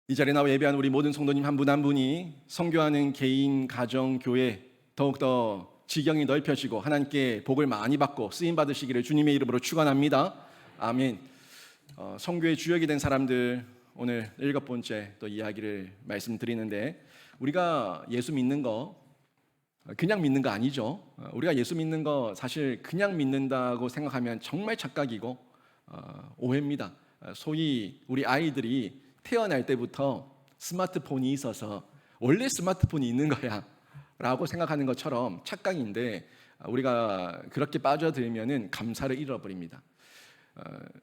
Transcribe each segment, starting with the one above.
이 자리에 나와 예배하는 우리 모든 성도님 한 분 한 분이 선교하는 개인, 가정, 교회 더욱더 지경이 넓혀지고 하나님께 복을 많이 받고 쓰임 받으시기를 주님의 이름으로 축원합니다. 아멘. 선교의 주역이 된 사람들, 오늘 7번째 또 이야기를 말씀드리는데, 우리가 예수 믿는 거 그냥 믿는 거 아니죠. 우리가 예수 믿는 거 사실 그냥 믿는다고 생각하면 정말 착각이고 오해입니다. 소위 우리 아이들이 태어날 때부터 스마트폰이 있어서 원래 스마트폰이 있는 거야 라고 생각하는 것처럼 착각인데, 우리가 그렇게 빠져들면은 감사를 잃어버립니다.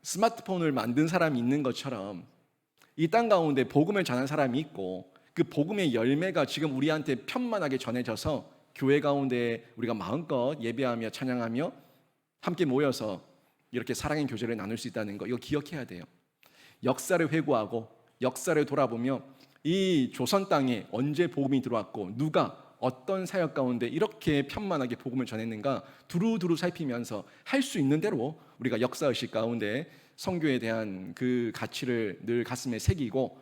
스마트폰을 만든 사람이 있는 것처럼 이 땅 가운데 복음을 전한 사람이 있고, 그 복음의 열매가 지금 우리한테 편만하게 전해져서 교회 가운데 우리가 마음껏 예배하며 찬양하며 함께 모여서 이렇게 사랑의 교제를 나눌 수 있다는 거, 이거 기억해야 돼요. 역사를 회고하고 역사를 돌아보며 이 조선 땅에 언제 복음이 들어왔고 누가 어떤 사역 가운데 이렇게 편만하게 복음을 전했는가 두루두루 살피면서 할 수 있는 대로 우리가 역사의식 가운데 선교에 대한 그 가치를 늘 가슴에 새기고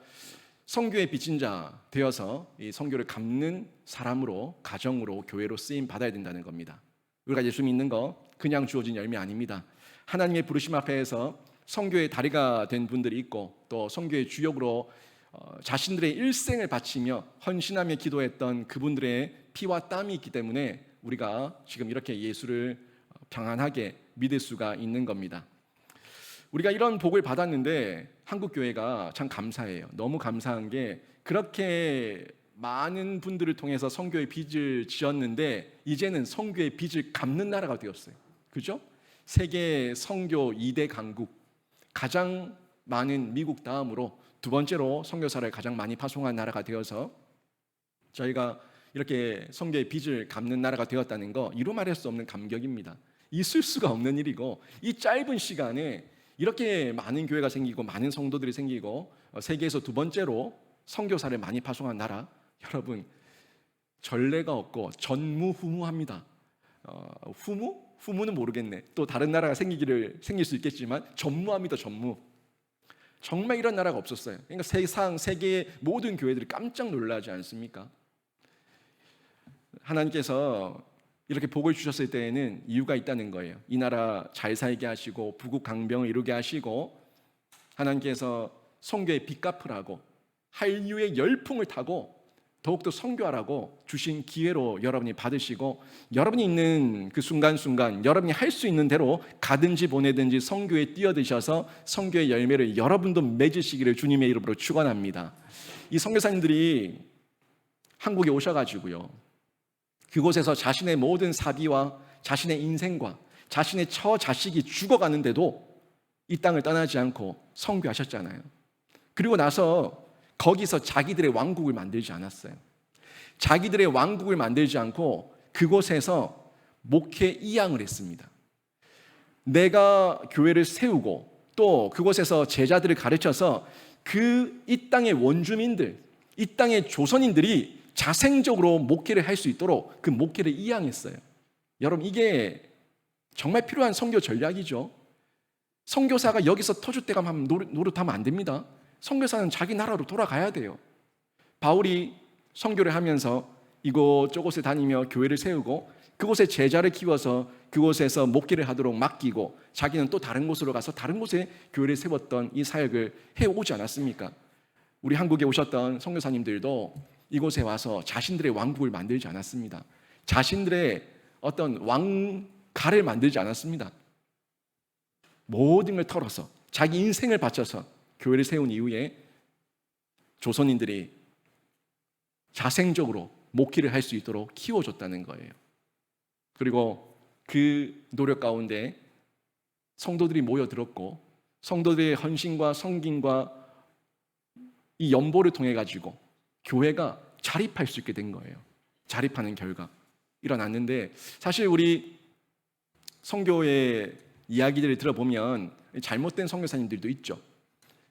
선교의 빚진 자 되어서 이 선교를 갚는 사람으로, 가정으로, 교회로 쓰임 받아야 된다는 겁니다. 우리가 예수 믿는 거 그냥 주어진 열매 아닙니다. 하나님의 부르심 앞에서 선교의 다리가 된 분들이 있고, 또 선교의 주역으로 자신들의 일생을 바치며 헌신하며 기도했던 그분들의 피와 땀이 있기 때문에 우리가 지금 이렇게 예수를 평안하게 믿을 수가 있는 겁니다. 우리가 이런 복을 받았는데 한국교회가 참 감사해요. 너무 감사한 게, 그렇게 많은 분들을 통해서 선교의 빚을 지었는데 이제는 선교의 빚을 갚는 나라가 되었어요. 그죠? 세계 선교 2대 강국, 가장 많은 미국 다음으로 두 번째로 선교사를 가장 많이 파송한 나라가 되어서 저희가 이렇게 선교의 빚을 갚는 나라가 되었다는 거, 이루 말할 수 없는 감격입니다. 있을 수가 없는 일이고, 이 짧은 시간에 이렇게 많은 교회가 생기고 많은 성도들이 생기고 세계에서 두 번째로 선교사를 많이 파송한 나라, 여러분 전례가 없고 전무후무합니다. 후무? 후무는 모르겠네. 또 다른 나라가 생길 수 있겠지만 전무합니다. 전무. 정말 이런 나라가 없었어요. 그러니까 세계의 모든 교회들이 깜짝 놀라지 않습니까? 하나님께서 이렇게 복을 주셨을 때에는 이유가 있다는 거예요. 이 나라 잘 살게 하시고 부국 강병을 이루게 하시고, 하나님께서 선교의 빚 갚으라고 한류의 열풍을 타고 더욱더 선교하라고 주신 기회로 여러분이 받으시고, 여러분이 있는 그 순간순간 여러분이 할 수 있는 대로 가든지 보내든지 선교에 뛰어드셔서 선교의 열매를 여러분도 맺으시기를 주님의 이름으로 축원합니다. 이 선교사님들이 한국에 오셔가지고요, 그곳에서 자신의 모든 사비와 자신의 인생과 자신의 처자식이 죽어가는데도 이 땅을 떠나지 않고 선교하셨잖아요. 그리고 나서 거기서 자기들의 왕국을 만들지 않았어요. 자기들의 왕국을 만들지 않고 그곳에서 목회 이양을 했습니다. 내가 교회를 세우고 또 그곳에서 제자들을 가르쳐서 이 땅의 원주민들, 이 땅의 조선인들이 자생적으로 목회를 할 수 있도록 그 목회를 이양했어요. 여러분, 이게 정말 필요한 선교 전략이죠. 선교사가 여기서 터줏대감 노릇하면 안 됩니다. 선교사는 자기 나라로 돌아가야 돼요. 바울이 선교를 하면서 이곳저곳에 다니며 교회를 세우고 그곳에 제자를 키워서 그곳에서 목회를 하도록 맡기고, 자기는 또 다른 곳으로 가서 다른 곳에 교회를 세웠던 이 사역을 해오지 않았습니까? 우리 한국에 오셨던 선교사님들도 이곳에 와서 자신들의 왕국을 만들지 않았습니다. 자신들의 어떤 왕가를 만들지 않았습니다. 모든 걸 털어서 자기 인생을 바쳐서 교회를 세운 이후에 조선인들이 자생적으로 목회를 할 수 있도록 키워줬다는 거예요. 그리고 그 노력 가운데 성도들이 모여들었고, 성도들의 헌신과 섬김과 이 연보를 통해 가지고 교회가 자립할 수 있게 된 거예요. 자립하는 결과 일어났는데, 사실 우리 선교의 이야기들을 들어보면 잘못된 선교사님들도 있죠.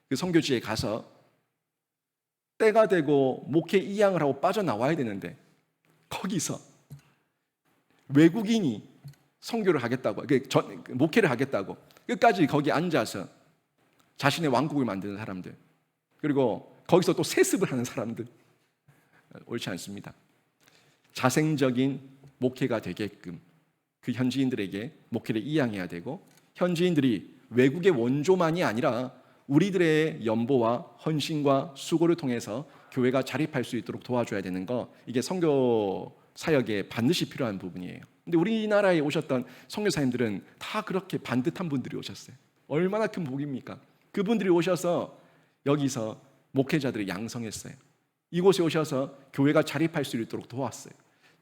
그 선교지에 가서 때가 되고 목회 이양을 하고 빠져나와야 되는데, 거기서 외국인이 선교를 하겠다고, 목회를 하겠다고 끝까지 거기 앉아서 자신의 왕국을 만드는 사람들, 그리고 거기서 또 세습을 하는 사람들, 옳지 않습니다. 자생적인 목회가 되게끔 그 현지인들에게 목회를 이양해야 되고, 현지인들이 외국의 원조만이 아니라 우리들의 연보와 헌신과 수고를 통해서 교회가 자립할 수 있도록 도와줘야 되는 거, 이게 선교 사역에 반드시 필요한 부분이에요. 근데 우리나라에 오셨던 선교사님들은 다 그렇게 반듯한 분들이 오셨어요. 얼마나 큰 복입니까? 그분들이 오셔서 여기서 목회자들을 양성했어요. 이곳에 오셔서 교회가 자립할 수 있도록 도왔어요.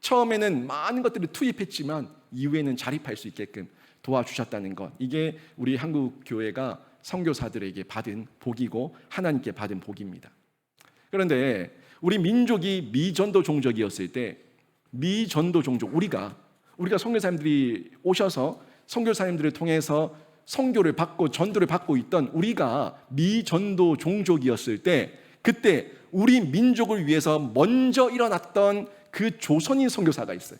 처음에는 많은 것들을 투입했지만 이후에는 자립할 수 있게끔 도와주셨다는 것, 이게 우리 한국 교회가 선교사들에게 받은 복이고 하나님께 받은 복입니다. 그런데 우리 민족이 미전도 종족이었을 때, 미전도 종족, 우리가 선교사님들이 오셔서 선교사님들을 통해서 선교를 받고 전도를 받고 있던 우리가 미전도 종족이었을 때, 그때 우리 민족을 위해서 먼저 일어났던 그 조선인 선교사가 있어요.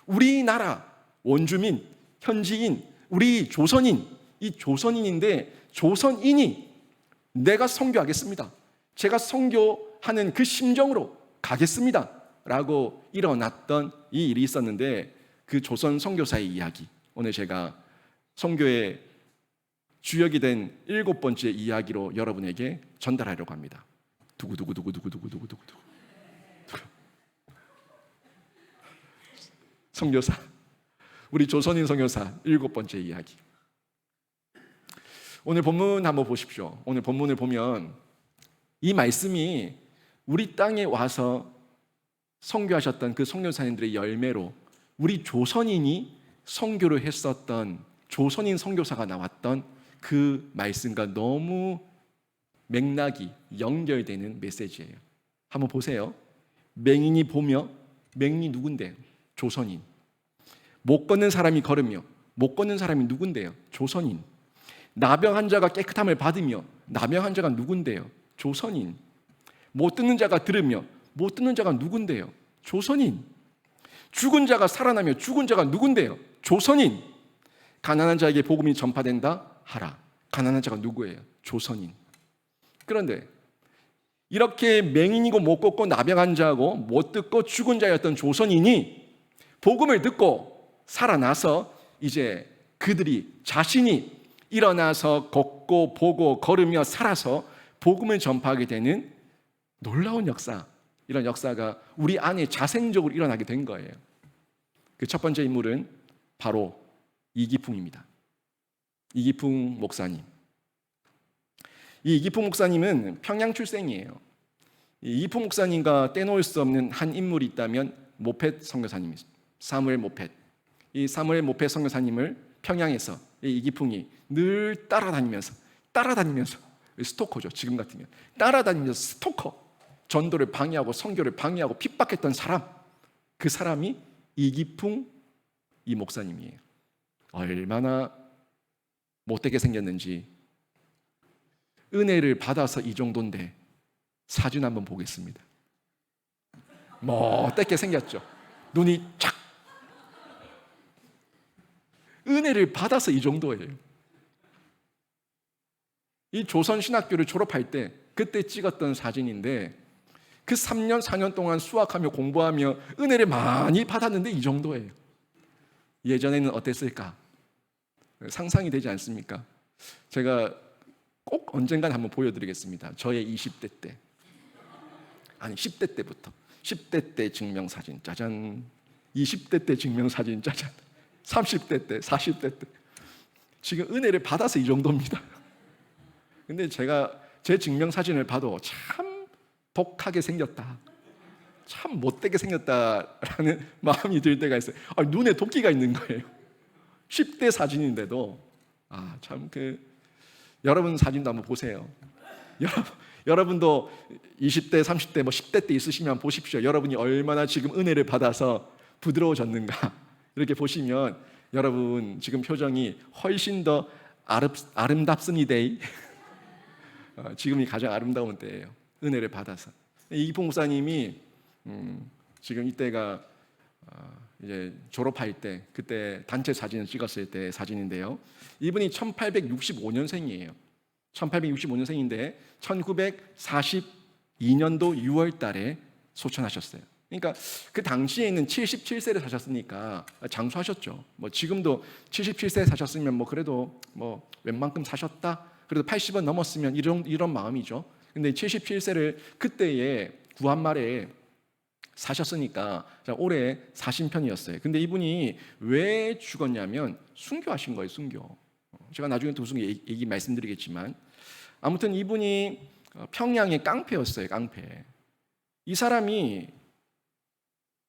우리나라 원주민, 현지인, 우리 조선인, 이 조선인인데, 조선인이 내가 선교하겠습니다, 제가 선교하는 그 심정으로 가겠습니다 라고 일어났던 이 일이 있었는데, 그 조선 선교사의 이야기, 오늘 제가 선교의 주역이 된 7번째 이야기로 여러분에게 전달하려고 합니다. 두구두구두구두구두구두구두구. 선교사, 우리 조선인 선교사 7번째 이야기. 오늘 본문 한번 보십시오. 오늘 본문을 보면 이 말씀이 우리 땅에 와서 선교하셨던 그 선교사님들의 열매로 우리 조선인이 선교를 했었던 조선인 선교사가 나왔던 그 말씀과 너무 맥락이 연결되는 메시지예요. 한번 보세요. 맹인이 보며, 맹인이 누군데요? 조선인. 못 걷는 사람이 걸으며, 못 걷는 사람이 누군데요? 조선인. 나병 환자가 깨끗함을 받으며, 나병 환자가 누군데요? 조선인. 못 듣는 자가 들으며, 못 듣는 자가 누군데요? 조선인. 죽은 자가 살아나며, 죽은 자가 누군데요? 조선인. 가난한 자에게 복음이 전파된다 하라. 가난한 자가 누구예요? 조선인. 그런데 이렇게 맹인이고 못 걷고 나병 환자하고 못 듣고 죽은 자였던 조선인이 복음을 듣고 살아나서 이제 그들이 자신이 일어나서 걷고 보고 걸으며 살아서 복음을 전파하게 되는 놀라운 역사, 이런 역사가 우리 안에 자생적으로 일어나게 된 거예요. 그 첫 번째 인물은 바로 이기풍입니다. 이기풍 목사님. 이 이기풍 목사님은 평양 출생이에요. 이기풍 목사님과 떼놓을 수 없는 한 인물이 있다면 모펫 선교사님입니다. 사무엘 모펫. 이 사무엘 모펫 선교사님을 평양에서 이 이기풍이 늘 따라다니면서 스토커죠. 지금 같으면 따라다니면서 스토커, 전도를 방해하고 선교를 방해하고 핍박했던 사람, 그 사람이 이기풍 이 목사님이에요. 얼마나 못되게 생겼는지, 은혜를 받아서 이 정도인데 사진 한번 보겠습니다. 못되게 생겼죠. 눈이 착. 은혜를 받아서 이 정도예요. 이 조선신학교를 졸업할 때 그때 찍었던 사진인데, 그 3년 4년 동안 수학하며 공부하며 은혜를 많이 받았는데 이 정도예요. 예전에는 어땠을까? 상상이 되지 않습니까? 제가 꼭 언젠간 한번 보여드리겠습니다. 저의 20대 때, 아니 10대 때부터, 10대 때 증명사진 짜잔, 20대 때 증명사진 짜잔, 30대 때, 40대 때. 지금 은혜를 받아서 이 정도입니다. 근데 제가 제 증명사진을 봐도 참 독하게 생겼다, 참 못되게 생겼다라는 마음이 들 때가 있어요. 눈에 도끼가 있는 거예요. 10대 사진인데도. 참 여러분 사진도 한번 보세요. 여러분도 20대, 30대, 10대 때 있으시면 보십시오. 여러분이 얼마나 지금 은혜를 받아서 부드러워졌는가. 이렇게 보시면 여러분 지금 표정이 훨씬 더 아름답습니다. 지금이 가장 아름다운 때예요. 은혜를 받아서. 이기풍 목사님이 지금 이때가 이제 졸업할 때, 그때 단체 사진을 찍었을 때 사진인데요. 이분이 1865년생이에요. 1865년생인데 1942년도 6월 달에 소천하셨어요. 그러니까 그 당시에 있는 77세를 사셨으니까 장수하셨죠. 뭐 지금도 77세 사셨으면 뭐 그래도 뭐 웬만큼 사셨다. 그래도 80은 넘었으면 이런 마음이죠. 근데 77세를 그때의 구한말에 사셨으니까 오래 사신 편이었어요. 근데 이분이 왜 죽었냐면 순교하신 거예요. 순교. 제가 나중에 또 무슨 얘기 말씀드리겠지만 아무튼 이분이 평양의 깡패였어요. 깡패. 이 사람이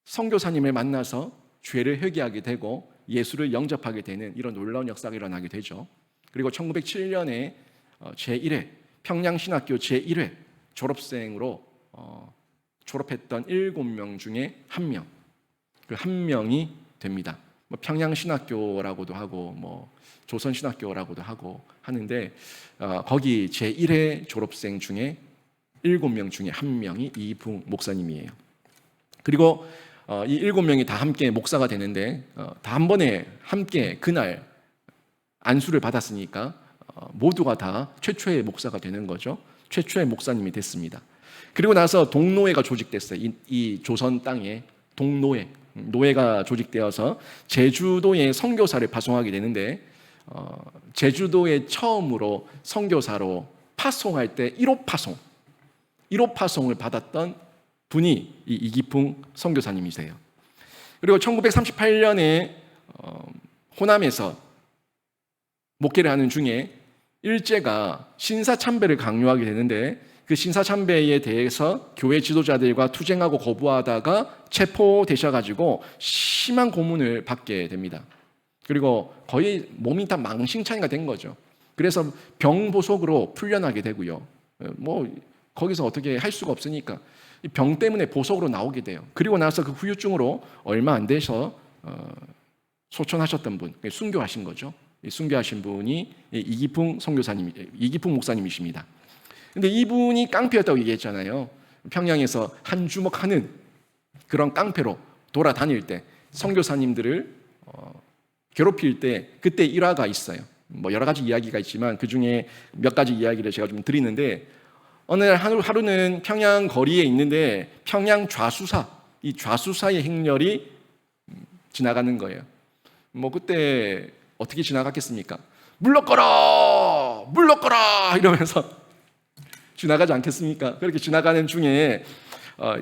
선교사님을 만나서 죄를 회개하게 되고 예수를 영접하게 되는 이런 놀라운 역사가 일어나게 되죠. 그리고 1907년에 제1회 평양신학교 제1회 졸업생으로 졸업했던 7명 중에 한 명, 그 한 명이 됩니다. 뭐 평양신학교라고도 하고 뭐 조선신학교라고도 하고 하는데 거기 제1회 졸업생 중에 7명 중에 한 명이 이기풍 목사님이에요. 그리고 이 7명이 다 함께 목사가 되는데 다 한 번에 함께 그날 안수를 받았으니까 모두가 다 최초의 목사가 되는 거죠. 최초의 목사님이 됐습니다. 그리고 나서 동노회가 조직됐어요. 이 조선 땅에 노회가 조직되어서 제주도에 선교사를 파송하게 되는데 제주도에 처음으로 선교사로 파송할 때 1호 파송을 받았던 분이 이 이기풍 선교사님이세요. 그리고 1938년에 호남에서 목회를 하는 중에 일제가 신사참배를 강요하게 되는데 그 신사참배에 대해서 교회 지도자들과 투쟁하고 거부하다가 체포되셔가지고 심한 고문을 받게 됩니다. 그리고 거의 몸이 다 망신창이가 된 거죠. 그래서 병보석으로 풀려나게 되고요. 뭐 거기서 어떻게 할 수가 없으니까 병 때문에 보석으로 나오게 돼요. 그리고 나서 그 후유증으로 얼마 안 돼서 소천하셨던 분, 순교하신 거죠. 순교하신 분이 이기풍 목사님이십니다. 근데 이분이 깡패였다고 얘기했잖아요. 평양에서 한 주먹 하는 그런 깡패로 돌아다닐 때 선교사님들을 괴롭힐 때 그때 일화가 있어요. 뭐 여러 가지 이야기가 있지만 그 중에 몇 가지 이야기를 제가 좀 드리는데 어느 날 하루는 평양 거리에 있는데 평양 이 좌수사의 행렬이 지나가는 거예요. 뭐 그때 어떻게 지나갔겠습니까? 물러거라 이러면서 지나가지 않겠습니까? 그렇게 지나가는 중에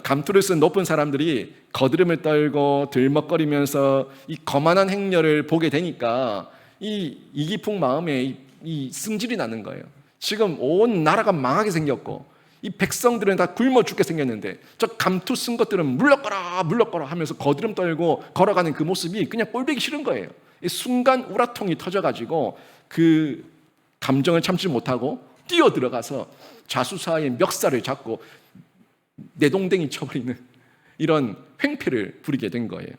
감투를 쓴 높은 사람들이 거드름을 떨고 들먹거리면서 이 거만한 행렬을 보게 되니까 이 이기풍 마음에 이 승질이 나는 거예요. 지금 온 나라가 망하게 생겼고 이 백성들은 다 굶어 죽게 생겼는데 저 감투 쓴 것들은 물러거라 하면서 거드름 떨고 걸어가는 그 모습이 그냥 꼴보기 싫은 거예요. 이 순간 우라통이 터져가지고 그 감정을 참지 못하고 뛰어 들어가서 좌수사의 멱살을 잡고 내동댕이 쳐버리는 이런 횡패를 부리게 된 거예요.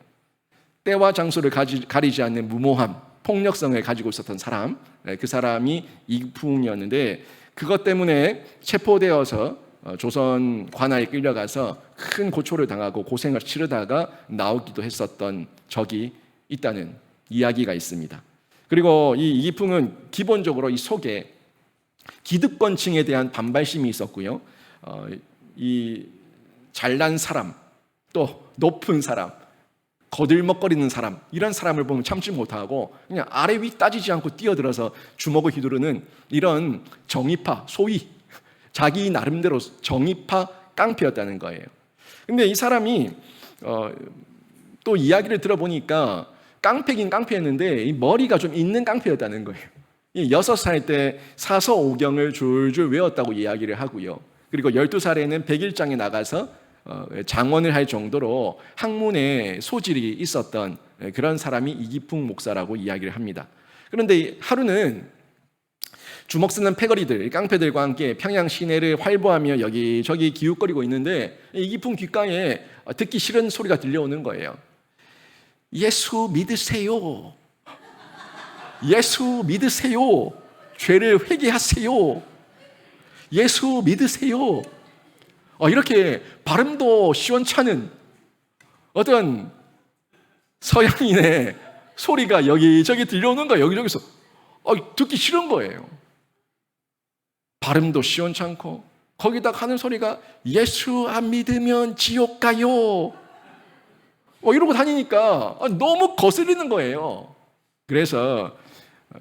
때와 장소를 가리지 않는 무모함, 폭력성을 가지고 있었던 사람, 그 사람이 이기풍이었는데 그것 때문에 체포되어서 조선 관아에 끌려가서 큰 고초를 당하고 고생을 치르다가 나오기도 했었던 적이 있다는 이야기가 있습니다. 그리고 이 이기풍은 기본적으로 이 속에 기득권층에 대한 반발심이 있었고요. 이 잘난 사람, 또 높은 사람, 거들먹거리는 사람, 이런 사람을 보면 참지 못하고 그냥 아래 위 따지지 않고 뛰어들어서 주먹을 휘두르는 이런 정의파, 소위 자기 나름대로 정의파 깡패였다는 거예요. 근데 이 사람이 또 이야기를 들어보니까 깡패긴 깡패였는데 이 머리가 좀 있는 깡패였다는 거예요. 6살 때 사서오경을 줄줄 외웠다고 이야기를 하고요. 그리고 12살에는 백일장에 나가서 장원을 할 정도로 학문에 소질이 있었던 그런 사람이 이기풍 목사라고 이야기를 합니다. 그런데 하루는 주먹 쓰는 패거리들, 깡패들과 함께 평양 시내를 활보하며 여기저기 기웃거리고 있는데 이기풍 귓가에 듣기 싫은 소리가 들려오는 거예요. 예수 믿으세요. 예수 믿으세요. 죄를 회개하세요. 예수 믿으세요. 이렇게 발음도 시원찮은 어떤 서양인의 소리가 여기저기 들려오는 거예요. 여기저기서 듣기 싫은 거예요. 발음도 시원찮고 거기다 하는 소리가 예수 안 믿으면 지옥 가요. 이러고 다니니까 너무 거슬리는 거예요. 그래서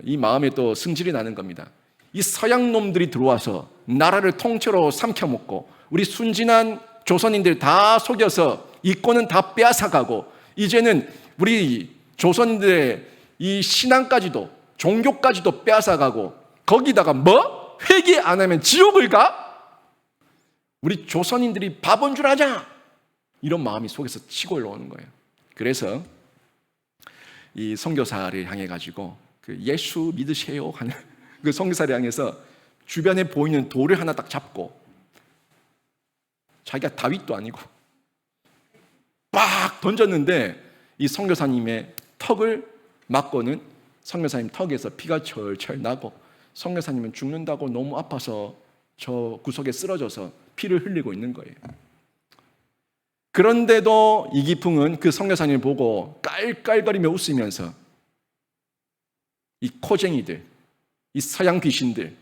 이 마음에 또 승질이 나는 겁니다. 이 서양 놈들이 들어와서 나라를 통째로 삼켜먹고 우리 순진한 조선인들 다 속여서 이권은 다 빼앗아가고 이제는 우리 조선인들의 이 신앙까지도 종교까지도 빼앗아가고 거기다가 뭐? 회개 안 하면 지옥을 가? 우리 조선인들이 바본 줄 아냐? 이런 마음이 속에서 치고 올라오는 거예요. 그래서 이 선교사를 향해 가지고 그 예수 믿으세요 하는 그 선교사를 향해서 주변에 보이는 돌을 하나 딱 잡고 자기가 다윗도 아니고 빡 던졌는데 이 선교사님의 턱을 맞고는 선교사님 턱에서 피가 철철 나고 선교사님은 죽는다고 너무 아파서 저 구석에 쓰러져서 피를 흘리고 있는 거예요. 그런데도 이기풍은 그 선교사님을 보고 깔깔거리며 웃으면서 이 코쟁이들, 이 서양 귀신들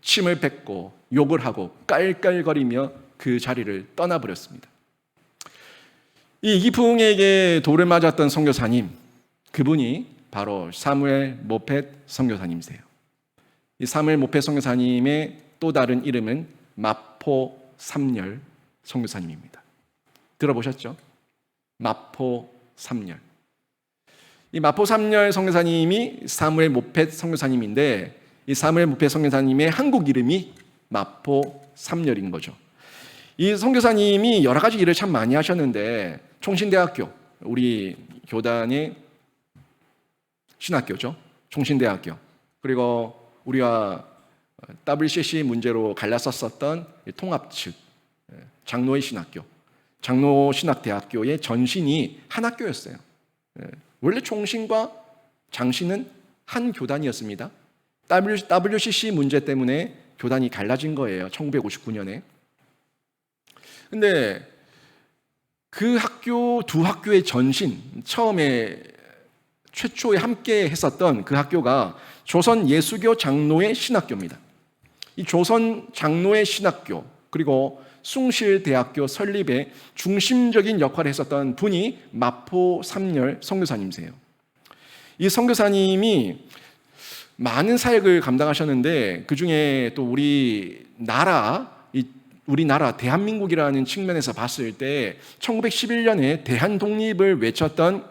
침을 뱉고 욕을 하고 깔깔거리며 그 자리를 떠나버렸습니다. 이 이기풍에게 돌을 맞았던 선교사님, 그분이 바로 사무엘 모펫 선교사님이세요. 이 사무엘 모펫 선교사님의 또 다른 이름은 마포 삼열 선교사님입니다. 들어보셨죠? 마포 삼열. 이 마포 삼열 선교사님이 사무엘 모펫 선교사님인데 이 사무엘 모펫 선교사님의 한국 이름이 마포 삼열인 거죠. 이 선교사님이 여러 가지 일을 참 많이 하셨는데 총신대학교, 우리 교단의 신학교죠. 총신대학교. 그리고 우리와 WCC 문제로 갈랐었던 통합 측 장로의 신학교, 장로신학대학교의 전신이 한 학교였어요. 원래 총신과 장신은 한 교단이었습니다. WCC 문제 때문에 교단이 갈라진 거예요. 1959년에. 근데 그 학교, 두 학교의 전신, 처음에 최초에 함께 했었던 그 학교가 조선 예수교 장로의 신학교입니다. 이 조선 장로의 신학교, 그리고 숭실대학교 설립에 중심적인 역할을 했었던 분이 마포 삼열 선교사님이세요. 이 선교사님이 많은 사역을 감당하셨는데 그 중에 또 우리나라 대한민국이라는 측면에서 봤을 때 1911년에 대한 독립을 외쳤던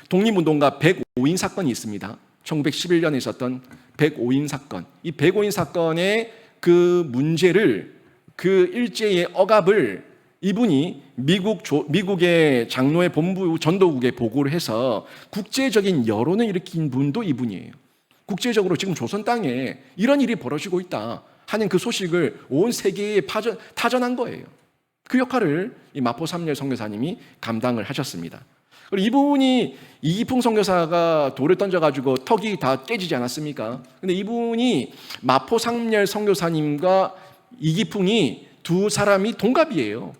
독립운동가 105인 사건이 있습니다. 1911년에 있었던 105인 사건. 이 105인 사건의 그 문제를, 그 일제의 억압을 이분이 미국의 장로의 본부 전도국에 보고를 해서 국제적인 여론을 일으킨 분도 이분이에요. 국제적으로 지금 조선 땅에 이런 일이 벌어지고 있다 하는 그 소식을 온 세계에 타전한 거예요. 그 역할을 이 마포 삼열 선교사님이 감당을 하셨습니다. 그리고 이분이 이기풍 선교사가 돌을 던져가지고 턱이 다 깨지지 않았습니까? 근데 이분이 마포 삼열 선교사님과 이기풍이 두 사람이 동갑이에요.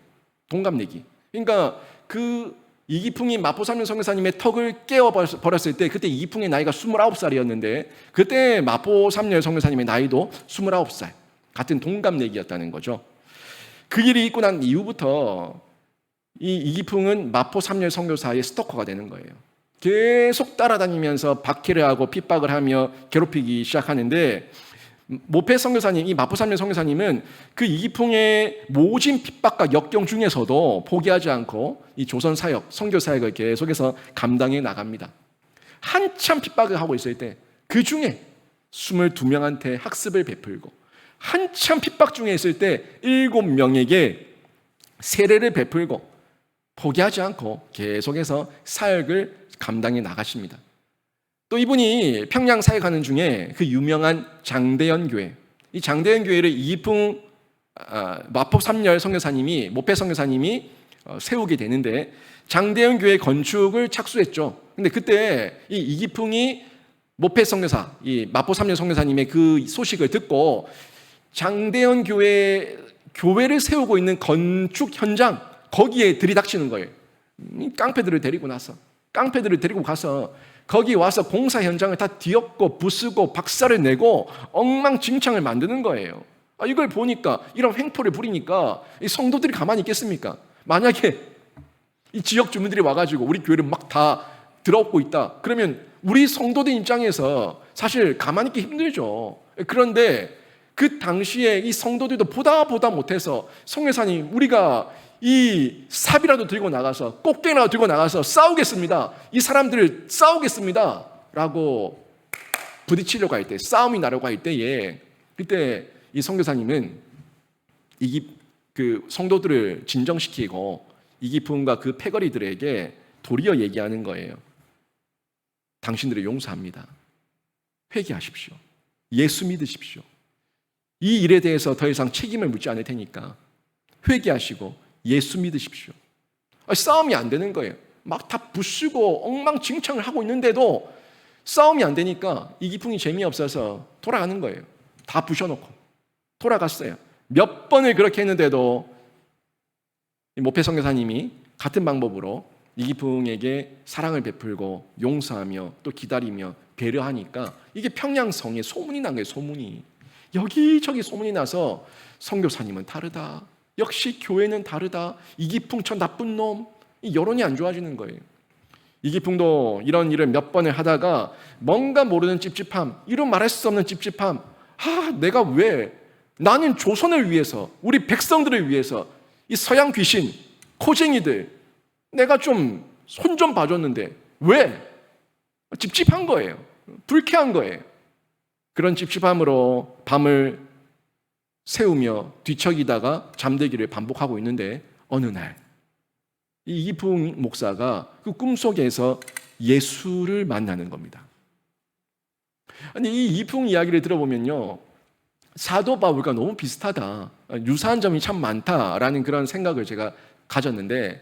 동갑내기. 그러니까 그 이기풍이 마포 삼열 선교사님의 턱을 깨어버렸을 때 그때 이기풍의 나이가 29살이었는데 그때 마포 삼열 선교사님의 나이도 29살. 같은 동갑내기였다는 거죠. 그 일이 있고 난 이후부터 이 이기풍은 마포 삼열 선교사의 스토커가 되는 거예요. 계속 따라다니면서 박해를 하고 핍박을 하며 괴롭히기 시작하는데 모펫 선교사님, 이 마포 삼열 선교사님은 그 이기풍의 모진 핍박과 역경 중에서도 포기하지 않고 이 조선 사역, 선교 사역을 계속해서 감당해 나갑니다. 한참 핍박을 하고 있을 때 그 중에 22명한테 학습을 베풀고 한참 핍박 중에 있을 때 7명에게 세례를 베풀고 포기하지 않고 계속해서 사역을 감당해 나가십니다. 또 이분이 평양 사역하는 중에 그 유명한 장대현 교회, 이 장대현 교회를 이기풍 마포 삼열 선교사님이, 모펫 선교사님이 세우게 되는데 장대현 교회 건축을 착수했죠. 근데 그때 이 이기풍이 모펫 선교사, 이 마포 삼열 선교사님의 그 소식을 듣고 장대현 교회를 세우고 있는 건축 현장 거기에 들이닥치는 거예요. 깡패들을 데리고 가서 거기 와서 공사 현장을 다 뒤엎고 부수고 박살을 내고 엉망진창을 만드는 거예요. 이걸 보니까, 이런 횡포를 부리니까 이 성도들이 가만히 있겠습니까? 만약에 이 지역 주민들이 와가지고 우리 교회를 막 다 들어엎고 있다, 그러면 우리 성도들 입장에서 사실 가만히 있기 힘들죠. 그런데 그 당시에 이 성도들도 보다 못해서 성교사님, 우리가 이 삽이라도 들고 나가서, 꽃게라도 들고 나가서 싸우겠습니다, 이 사람들을 싸우겠습니다 라고 부딪히려고 할 때, 싸움이 나려고 할 때에, 그때 이 선교사님은 그 성도들을 진정시키고 이기품과 그 패거리들에게 도리어 얘기하는 거예요. 당신들을 용서합니다. 회개하십시오. 예수 믿으십시오. 이 일에 대해서 더 이상 책임을 묻지 않을 테니까 회개하시고 예수 믿으십시오. 싸움이 안 되는 거예요. 막 다 부수고 엉망진창을 하고 있는데도 싸움이 안 되니까 이기풍이 재미없어서 돌아가는 거예요. 다 부셔놓고 돌아갔어요. 몇 번을 그렇게 했는데도 모페 선교사님이 같은 방법으로 이기풍에게 사랑을 베풀고 용서하며 또 기다리며 배려하니까 이게 평양성에 소문이 난 거예요. 소문이 여기저기 소문이 나서 선교사님은 다르다, 역시 교회는 다르다, 이기풍 저 나쁜 놈, 여론이 안 좋아지는 거예요. 이기풍도 이런 일을 몇 번을 하다가 뭔가 모르는 찝찝함, 이루 말할 수 없는 찝찝함, 내가 왜, 나는 조선을 위해서, 우리 백성들을 위해서 이 서양 귀신, 코쟁이들 내가 좀 손 좀 봐줬는데 왜? 찝찝한 거예요. 불쾌한 거예요. 그런 찝찝함으로 밤을 새우며 뒤척이다가 잠들기를 반복하고 있는데 어느 날 이 이기풍 목사가 그 꿈속에서 예수를 만나는 겁니다. 아니, 이 이기풍 이야기를 들어보면요, 사도 바울과 너무 비슷하다, 유사한 점이 참 많다라는 그런 생각을 제가 가졌는데,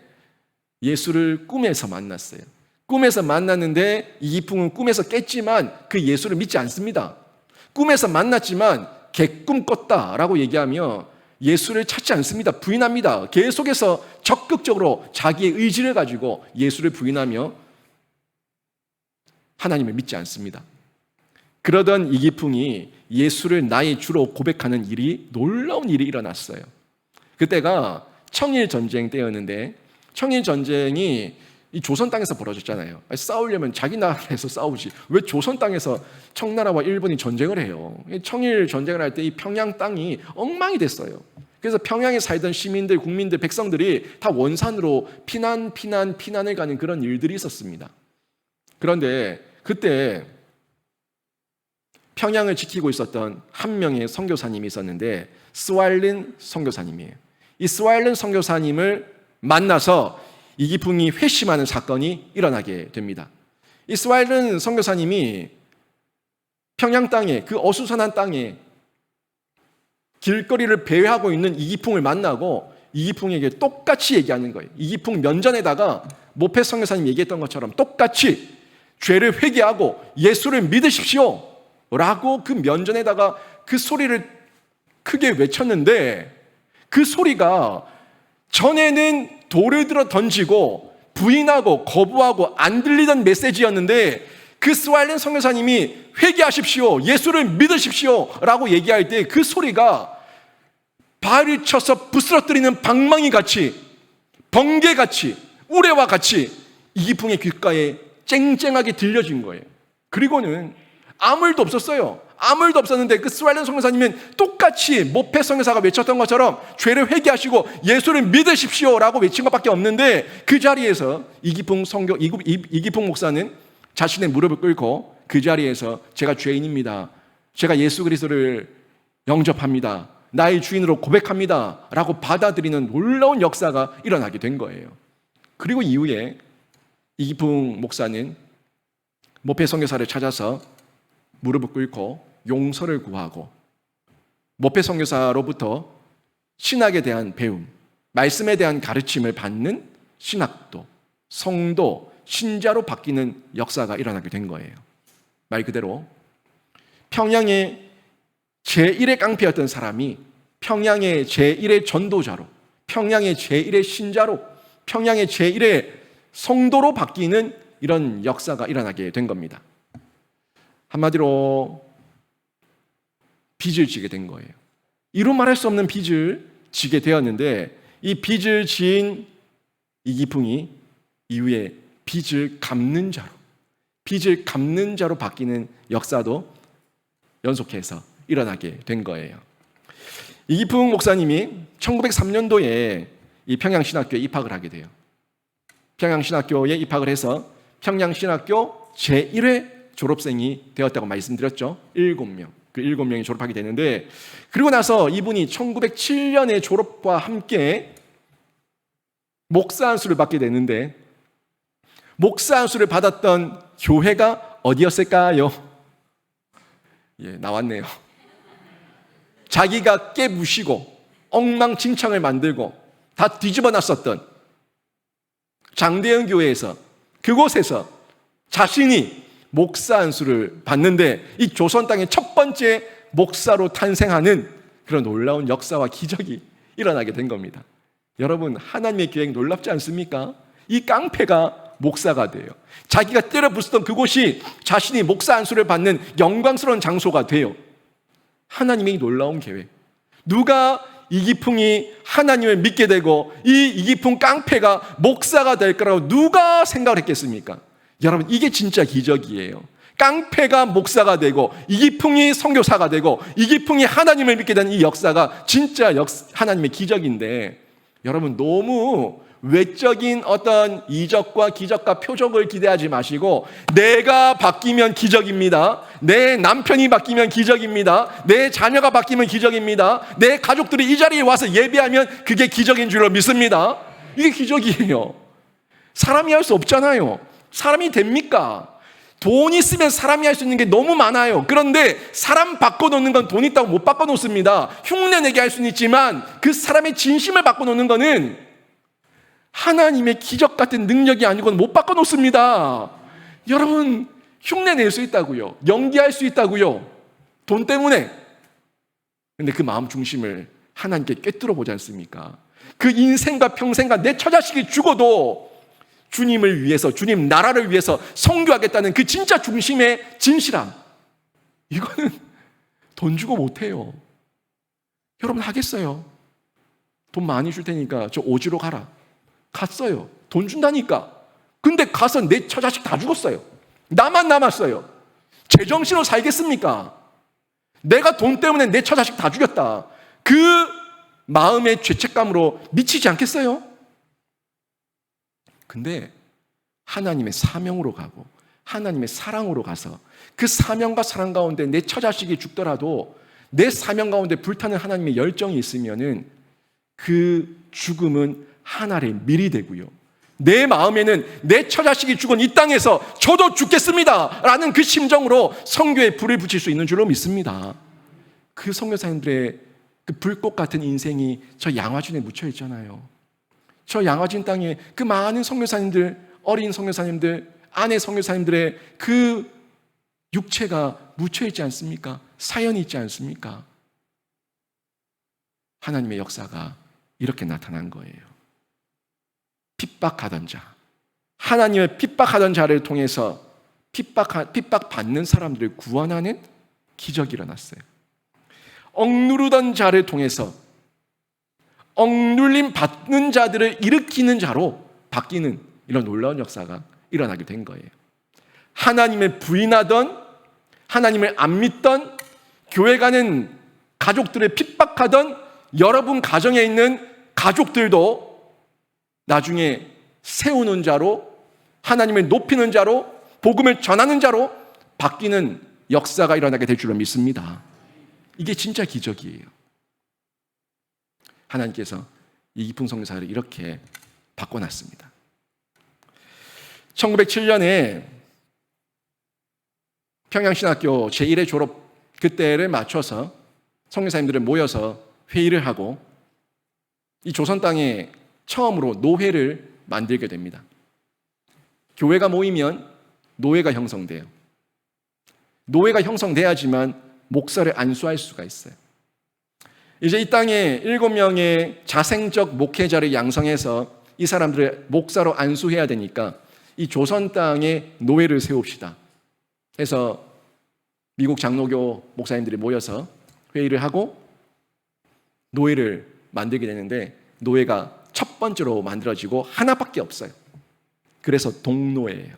예수를 꿈에서 만났어요. 꿈에서 만났는데 이기풍은 꿈에서 깼지만 그 예수를 믿지 않습니다. 꿈에서 만났지만 개꿈 꿨다라고 얘기하며 예수를 찾지 않습니다. 부인합니다. 계속해서 적극적으로 자기의 의지를 가지고 예수를 부인하며 하나님을 믿지 않습니다. 그러던 이기풍이 예수를 나의 주로 고백하는 일이, 놀라운 일이 일어났어요. 그때가 청일전쟁 때였는데, 청일전쟁이 이 조선 땅에서 벌어졌잖아요. 싸우려면 자기 나라에서 싸우지 왜 조선 땅에서 청나라와 일본이 전쟁을 해요. 청일 전쟁을 할 때 이 평양 땅이 엉망이 됐어요. 그래서 평양에 살던 시민들, 국민들, 백성들이 다 원산으로 피난을 가는 그런 일들이 있었습니다. 그런데 그때 평양을 지키고 있었던 한 명의 선교사님이 있었는데, 스왈른 선교사님이에요. 이 스왈른 선교사님을 만나서 이기풍이 회심하는 사건이 일어나게 됩니다. 이 스왈른 선교사님이 평양 땅에, 그 어수선한 땅에 길거리를 배회하고 있는 이기풍을 만나고 이기풍에게 똑같이 얘기하는 거예요. 이기풍 면전에다가 모페 선교사님 얘기했던 것처럼 똑같이 죄를 회개하고 예수를 믿으십시오 라고 그 면전에다가 그 소리를 크게 외쳤는데, 그 소리가 전에는 돌을 들어 던지고 부인하고 거부하고 안 들리던 메시지였는데, 그 스왈른 선교사님이 회개하십시오, 예수를 믿으십시오 라고 얘기할 때 그 소리가 발을 쳐서 부스러뜨리는 방망이 같이, 번개같이, 우레와 같이 이기풍의 귓가에 쨍쨍하게 들려진 거예요. 그리고는 아무 일도 없었어요. 아무 일도 없었는데 그 스왈른 선교사님은 똑같이 모페 선교사가 외쳤던 것처럼 죄를 회개하시고 예수를 믿으십시오 라고 외친 것밖에 없는데, 그 자리에서 이기풍 목사는 자신의 무릎을 꿇고 그 자리에서 제가 죄인입니다, 제가 예수 그리스도를 영접합니다, 나의 주인으로 고백합니다 라고 받아들이는 놀라운 역사가 일어나게 된 거예요. 그리고 이후에 이기풍 목사는 모페 선교사를 찾아서 무릎을 꿇고 용서를 구하고 모페 선교사로부터 신학에 대한 배움, 말씀에 대한 가르침을 받는 신학도, 성도, 신자로 바뀌는 역사가 일어나게 된 거예요. 말 그대로 평양의 제1의 깡패였던 사람이 평양의 제1의 전도자로, 평양의 제1의 신자로, 평양의 제1의 성도로 바뀌는 이런 역사가 일어나게 된 겁니다. 한마디로 빚을 지게 된 거예요. 이루 말할 수 없는 빚을 지게 되었는데, 이 빚을 지은 이기풍이 이후에 빚을 갚는 자로 바뀌는 역사도 연속해서 일어나게 된 거예요. 이기풍 목사님이 1903년도에 이 평양신학교에 입학을 하게 돼요. 평양신학교에 입학을 해서 평양신학교 제1회 졸업생이 되었다고 말씀드렸죠. 7명. 그 7명이 졸업하게 되는데, 그리고 나서 이분이 1907년에 졸업과 함께 목사 안수를 받게 되는데, 목사 안수를 받았던 교회가 어디였을까요? 예, 나왔네요. 자기가 깨부시고 엉망진창을 만들고 다 뒤집어 놨었던 장대현 교회에서, 그곳에서 자신이 목사 안수를 받는데, 이 조선 땅의 첫 번째 목사로 탄생하는 그런 놀라운 역사와 기적이 일어나게 된 겁니다. 여러분, 하나님의 계획 놀랍지 않습니까? 이 깡패가 목사가 돼요. 자기가 때려 부수던 그곳이 자신이 목사 안수를 받는 영광스러운 장소가 돼요. 하나님의 놀라운 계획. 누가 이기풍이 하나님을 믿게 되고 이 이기풍 깡패가 목사가 될 거라고 누가 생각을 했겠습니까? 여러분, 이게 진짜 기적이에요. 깡패가 목사가 되고 이기풍이 선교사가 되고 이기풍이 하나님을 믿게 되는 이 역사가 진짜 하나님의 기적인데, 여러분, 너무 외적인 어떤 이적과 기적과 표적을 기대하지 마시고, 내가 바뀌면 기적입니다. 내 남편이 바뀌면 기적입니다. 내 자녀가 바뀌면 기적입니다. 내 가족들이 이 자리에 와서 예배하면 그게 기적인 줄로 믿습니다. 이게 기적이에요. 사람이 할 수 없잖아요. 사람이 됩니까? 돈 있으면 사람이 할 수 있는 게 너무 많아요. 그런데 사람 바꿔놓는 건 돈 있다고 못 바꿔놓습니다. 흉내내게 할 수는 있지만 그 사람의 진심을 바꿔놓는 거는 하나님의 기적 같은 능력이 아니고는 못 바꿔놓습니다. 여러분, 흉내낼 수 있다고요. 연기할 수 있다고요. 돈 때문에. 근데 그 마음 중심을 하나님께 꿰뚫어 보지 않습니까? 그 인생과 평생과 내 처자식이 죽어도 주님을 위해서, 주님 나라를 위해서 선교하겠다는 그 진짜 중심의 진실함, 이거는 돈 주고 못해요. 여러분, 하겠어요? 돈 많이 줄 테니까 저 오지로 가라. 갔어요. 돈 준다니까. 근데 가서 내 처자식 다 죽었어요. 나만 남았어요. 제정신으로 살겠습니까? 내가 돈 때문에 내 처자식 다 죽였다. 그 마음의 죄책감으로 미치지 않겠어요? 근데 하나님의 사명으로 가고 하나님의 사랑으로 가서 그 사명과 사랑 가운데 내 처자식이 죽더라도 내 사명 가운데 불타는 하나님의 열정이 있으면은 그 죽음은 하나의 밀이 되고요, 내 마음에는 내 처자식이 죽은 이 땅에서 저도 죽겠습니다 라는 그 심정으로 선교에 불을 붙일 수 있는 줄로 믿습니다. 그 선교사님들의 그 불꽃 같은 인생이 저 양화진에 묻혀 있잖아요. 저 양화진 땅에 그 많은 선교사님들, 어린 선교사님들, 아내 선교사님들의 그 육체가 묻혀 있지 않습니까? 사연이 있지 않습니까? 하나님의 역사가 이렇게 나타난 거예요. 핍박하던 자, 하나님을 핍박하던 자를 통해서 핍박받는 사람들을 구원하는 기적이 일어났어요. 억누르던 자를 통해서 억눌림 받는 자들을 일으키는 자로 바뀌는 이런 놀라운 역사가 일어나게 된 거예요. 하나님을 부인하던, 하나님을 안 믿던, 교회 가는 가족들을 핍박하던 여러분 가정에 있는 가족들도 나중에 세우는 자로, 하나님을 높이는 자로, 복음을 전하는 자로 바뀌는 역사가 일어나게 될 줄로 믿습니다. 이게 진짜 기적이에요. 하나님께서 이기풍 선교사를 이렇게 바꿔놨습니다. 1907년에 평양신학교 제1회 졸업 그때를 맞춰서 선교사님들을 모여서 회의를 하고 이 조선 땅에 처음으로 노회를 만들게 됩니다. 교회가 모이면 노회가 형성돼요. 노회가 형성돼야지만 목사를 안수할 수가 있어요. 이제 이 땅에 7명의 자생적 목회자를 양성해서 이 사람들을 목사로 안수해야 되니까 이 조선 땅에 노예를 세웁시다 해서 미국 장로교 목사님들이 모여서 회의를 하고 노예를 만들게 되는데 노예가 첫 번째로 만들어지고 하나밖에 없어요. 그래서 동노예예요.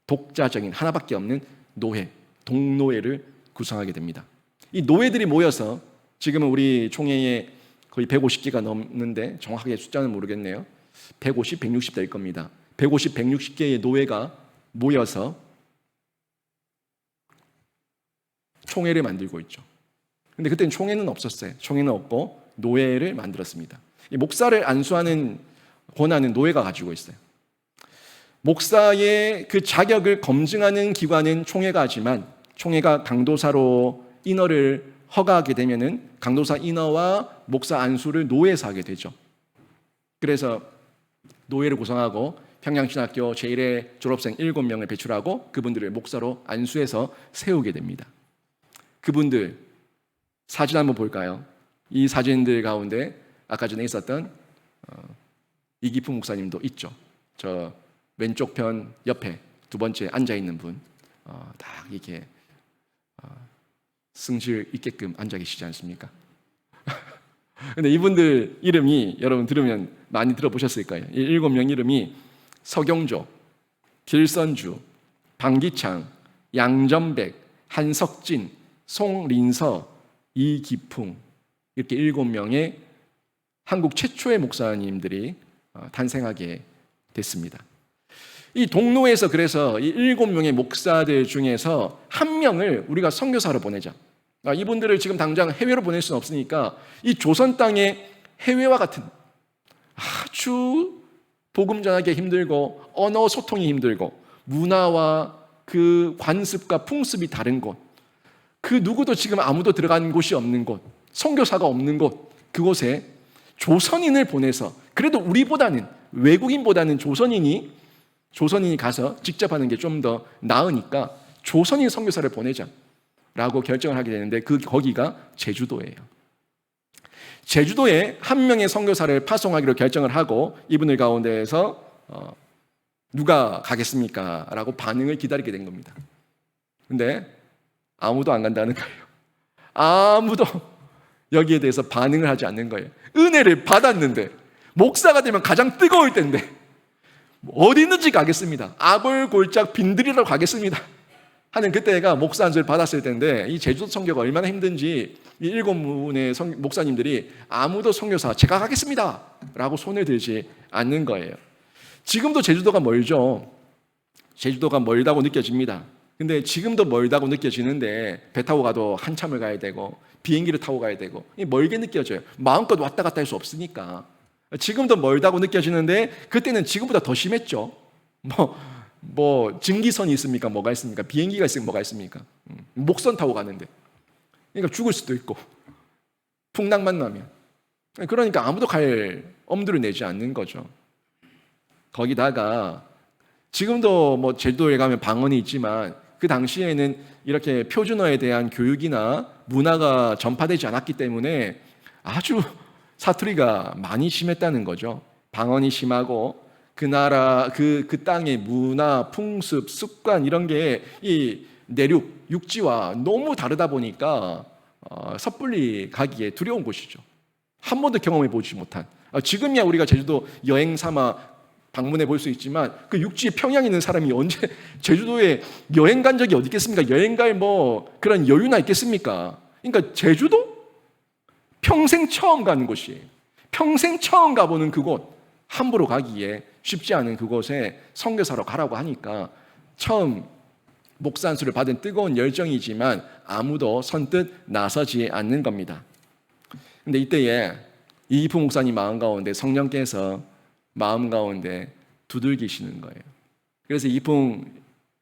독자적인 하나밖에 없는 노예, 동노예를 구성하게 됩니다. 이 노예들이 모여서 지금은 우리 총회에 거의 150개가 넘는데 정확하게 숫자는 모르겠네요. 150, 160 될 겁니다. 150, 160개의 노예가 모여서 총회를 만들고 있죠. 근데 그때는 총회는 없었어요. 총회는 없고 노예를 만들었습니다. 이 목사를 안수하는 권한은 노예가 가지고 있어요. 목사의 그 자격을 검증하는 기관은 총회가 하지만 총회가 강도사로 인허를 허가하게 되면은 강도사 인허와 목사 안수를 노예에서 하게 되죠. 그래서 노예를 구성하고 평양신학교 제1회 졸업생 7명을 배출하고 그분들을 목사로 안수해서 세우게 됩니다. 그분들 사진 한번 볼까요? 이 사진들 가운데 아까 전에 있었던 이기풍 목사님도 있죠. 저 왼쪽 편 옆에 두 번째 앉아있는 분, 딱 이렇게 승질 있게끔 앉아 계시지 않습니까? 근데 이분들 이름이 여러분 들으면 많이 들어보셨을 거예요. 이 7명 이름이 서경조, 길선주, 방기창, 양전백, 한석진, 송린서, 이기풍 이렇게 7명의 한국 최초의 목사님들이 탄생하게 됐습니다. 이 동로에서 그래서 이 7명의 목사들 중에서 한 명을 우리가 선교사로 보내자. 이분들을 지금 당장 해외로 보낼 수는 없으니까 이 조선 땅의 해외와 같은 아주 복음 전하기 힘들고 언어 소통이 힘들고 문화와 그 관습과 풍습이 다른 곳, 그 누구도 지금 아무도 들어간 곳이 없는 곳, 선교사가 없는 곳, 그곳에 조선인을 보내서 그래도 우리보다는 외국인보다는 조선인이 가서 직접 하는 게 좀 더 나으니까 조선인 선교사를 보내자라고 결정을 하게 되는데 거기가 제주도예요. 제주도에 한 명의 선교사를 파송하기로 결정을 하고 이분들 가운데에서 누가 가겠습니까? 라고 반응을 기다리게 된 겁니다. 근데 아무도 안 간다는 거예요. 아무도 여기에 대해서 반응을 하지 않는 거예요. 은혜를 받았는데 목사가 되면 가장 뜨거울 때인데 어디든지 가겠습니다. 아골골짝 빈들이라고 가겠습니다 하는 그때가 목사 안수를 받았을 때인데 이 제주도 선교가 얼마나 힘든지 이 7분의 목사님들이 아무도 선교사 제가 가겠습니다 라고 손을 들지 않는 거예요. 지금도 제주도가 멀죠. 제주도가 멀다고 느껴집니다. 근데 지금도 멀다고 느껴지는데 배 타고 가도 한참을 가야 되고 비행기를 타고 가야 되고 멀게 느껴져요. 마음껏 왔다 갔다 할 수 없으니까. 지금도 멀다고 느껴지는데 그때는 지금보다 더 심했죠. 뭐 증기선이 있습니까? 뭐가 있습니까? 비행기가 있으면 뭐가 있습니까? 목선 타고 가는데 그러니까 죽을 수도 있고 풍랑만 나면 그러니까 아무도 갈 엄두를 내지 않는 거죠. 거기다가 지금도 뭐 제주도에 가면 방언이 있지만 그 당시에는 이렇게 표준어에 대한 교육이나 문화가 전파되지 않았기 때문에 아주 사투리가 많이 심했다는 거죠. 방언이 심하고 그 나라 그 땅의 문화, 풍습, 습관 이런 게 이 내륙 육지와 너무 다르다 보니까 섣불리 가기에 두려운 곳이죠. 한 번도 경험해 보지 못한. 지금이야 우리가 제주도 여행 삼아 방문해 볼 수 있지만 그 육지에 평양에 있는 사람이 언제 제주도에 여행 간 적이 어디 있겠습니까? 여행 갈 뭐 그런 여유나 있겠습니까? 그러니까 제주도 평생 처음 가는 곳이에요. 평생 처음 가보는 그곳, 함부로 가기에 쉽지 않은 그곳에 선교사로 가라고 하니까 처음 목사 안수를 받은 뜨거운 열정이지만 아무도 선뜻 나서지 않는 겁니다. 근데 이때에 이기풍 목사님 마음 가운데 성령께서 마음 가운데 두들기시는 거예요. 그래서 이기풍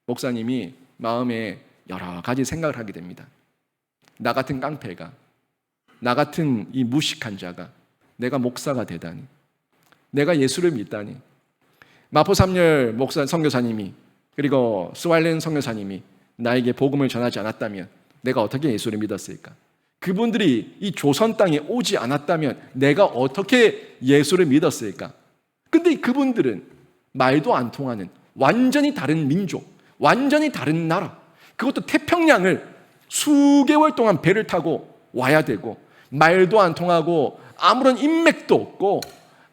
목사님이 마음에 여러 가지 생각을 하게 됩니다. 나 같은 깡패가, 나 같은 이 무식한 자가 내가 목사가 되다니, 내가 예수를 믿다니, 마포삼열 목사 선교사님이 그리고 스왈렌 선교사님이 나에게 복음을 전하지 않았다면 내가 어떻게 예수를 믿었을까? 그분들이 이 조선 땅에 오지 않았다면 내가 어떻게 예수를 믿었을까? 근데 그분들은 말도 안 통하는 완전히 다른 민족, 완전히 다른 나라, 그것도 태평양을 수개월 동안 배를 타고 와야 되고, 말도 안 통하고 아무런 인맥도 없고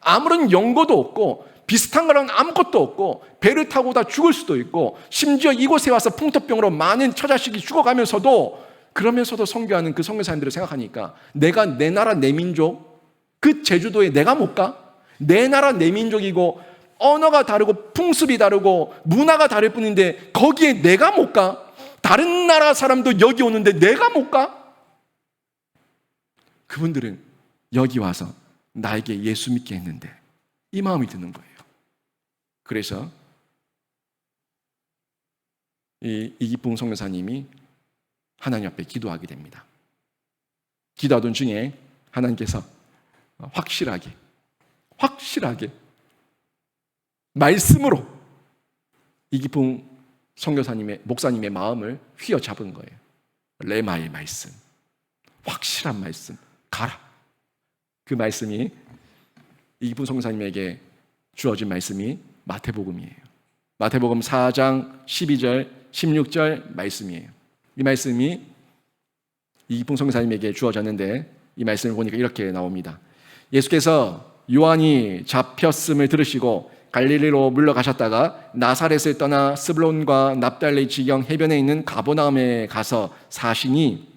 아무런 연고도 없고 비슷한 거랑 아무것도 없고 배를 타고 다 죽을 수도 있고, 심지어 이곳에 와서 풍토병으로 많은 처자식이 죽어가면서도, 그러면서도 선교하는 그 선교사님들을 생각하니까 내가 내 나라 내 민족, 그 제주도에 내가 못 가? 내 나라 내 민족이고 언어가 다르고 풍습이 다르고 문화가 다를 뿐인데 거기에 내가 못 가? 다른 나라 사람도 여기 오는데 내가 못 가? 그분들은 여기 와서 나에게 예수 믿게 했는데 이 마음이 드는 거예요. 그래서 이기풍 선교사님이 하나님 앞에 기도하게 됩니다. 기도하던 중에 하나님께서 확실하게 말씀으로 이기풍 선교사님의 목사님의 마음을 휘어잡은 거예요. 레마의 말씀, 확실한 말씀, 가라. 그 말씀이 이기풍 선교사님에게 주어진 말씀이 마태복음이에요. 마태복음 4장 12절 16절 말씀이에요. 이 말씀이 이기풍 선교사님에게 주어졌는데 이 말씀을 보니까 이렇게 나옵니다. 예수께서 요한이 잡혔음을 들으시고 갈릴리로 물러가셨다가 나사렛을 떠나 스불론과 납달리 지경 해변에 있는 가버나움에 가서 사시니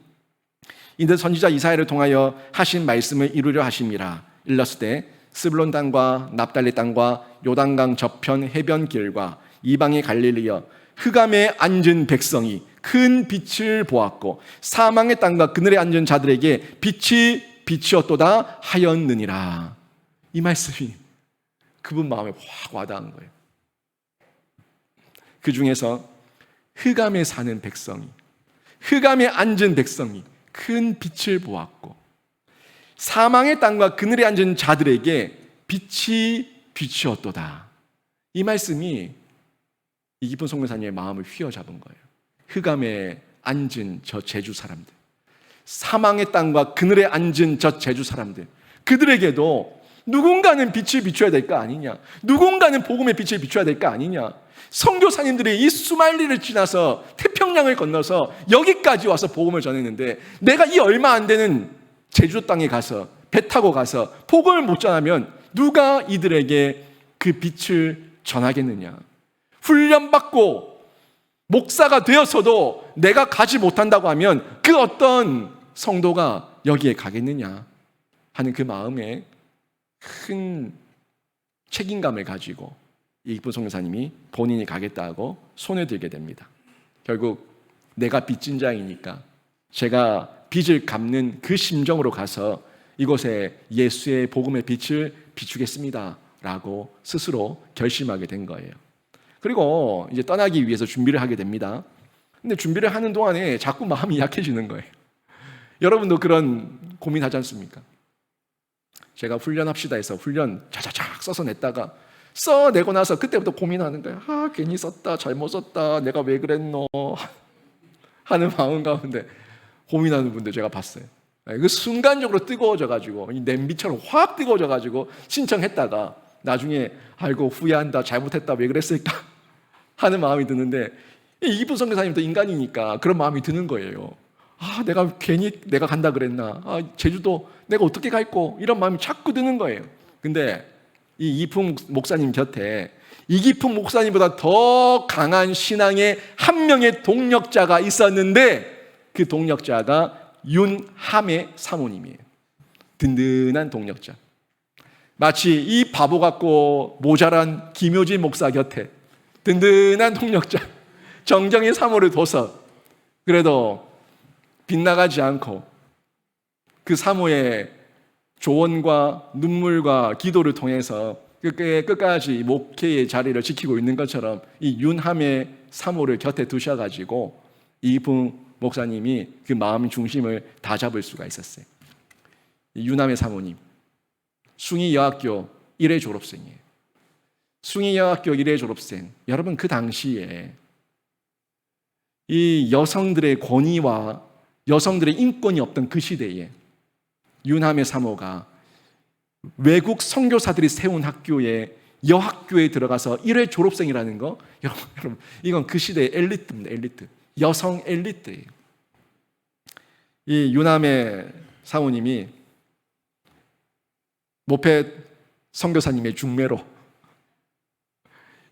이는 선지자 이사야를 통하여 하신 말씀을 이루려 하심이라. 일렀을 때 스불론 땅과 납달리 땅과 요단강 저편 해변길과 이방의 갈릴리여, 흑암에 앉은 백성이 큰 빛을 보았고 사망의 땅과 그늘에 앉은 자들에게 빛이 비치었도다 하였느니라. 이 말씀이 그분 마음에 확 와닿은 거예요. 그 중에서 흑암에 사는 백성이, 흑암에 앉은 백성이 큰 빛을 보았고 사망의 땅과 그늘에 앉은 자들에게 빛이 비치었도다. 이 말씀이 이기풍 선교사님의 마음을 휘어잡은 거예요. 흑암에 앉은 저 제주 사람들, 사망의 땅과 그늘에 앉은 저 제주 사람들, 그들에게도 누군가는 빛을 비춰야 될 거 아니냐, 누군가는 복음의 빛을 비춰야 될 거 아니냐. 선교사님들이 이 수말리를 지나서 태평양을 건너서 여기까지 와서 복음을 전했는데 내가 이 얼마 안 되는 제주도 땅에 가서 배 타고 가서 복음을 못 전하면 누가 이들에게 그 빛을 전하겠느냐. 훈련받고 목사가 되어서도 내가 가지 못한다고 하면 그 어떤 성도가 여기에 가겠느냐 하는 그 마음에 큰 책임감을 가지고 이기풍 선교사님이 본인이 가겠다고 손을 들게 됩니다. 결국 내가 빚진 자이니까 제가 빚을 갚는 그 심정으로 가서 이곳에 예수의 복음의 빛을 비추겠습니다 라고 스스로 결심하게 된 거예요. 그리고 이제 떠나기 위해서 준비를 하게 됩니다. 근데 준비를 하는 동안에 자꾸 마음이 약해지는 거예요. 여러분도 그런 고민하지 않습니까? 제가 훈련합시다 해서 훈련 자자작 써서 냈다가 써내고 나서 그때부터 고민하는 거예요. 아, 괜히 썼다, 잘못 썼다, 내가 왜 그랬노 하는 마음 가운데 고민하는 분들 제가 봤어요. 그 순간적으로 뜨거워져가지고 이 냄비처럼 확 뜨거워져가지고 신청했다가 나중에 아이고 후회한다, 잘못했다, 왜 그랬을까 하는 마음이 드는데, 이기풍 선교사님도 인간이니까 그런 마음이 드는 거예요. 아, 내가 괜히 내가 간다 그랬나, 아, 제주도 내가 어떻게 갈꼬, 이런 마음이 자꾸 드는 거예요. 근데 이 이기풍 목사님 곁에 이기풍 목사님보다 더 강한 신앙의 한 명의 동력자가 있었는데 그 동력자가 윤함의 사모님이에요. 든든한 동력자. 마치 이 바보 같고 모자란 김효진 목사 곁에 든든한 동력자 정정의 사모를 둬서 그래도 빗나가지 않고 그 사모의 조언과 눈물과 기도를 통해서 끝까지 목회의 자리를 지키고 있는 것처럼 이 윤함의 사모를 곁에 두셔가지고 이기풍 목사님이 그 마음 중심을 다 잡을 수가 있었어요. 이 윤함의 사모님, 숭이여학교 1회 졸업생이에요. 숭이여학교 1회 졸업생. 여러분, 그 당시에 이 여성들의 권위와 여성들의 인권이 없던 그 시대에 윤함의 사모가 외국 선교사들이 세운 학교에 여학교에 들어가서 1회 졸업생이라는 거, 여러분 이건 그 시대의 엘리트입니다. 엘리트. 여성 엘리트예요. 이 유남의 사모님이 모페 선교사님의 중매로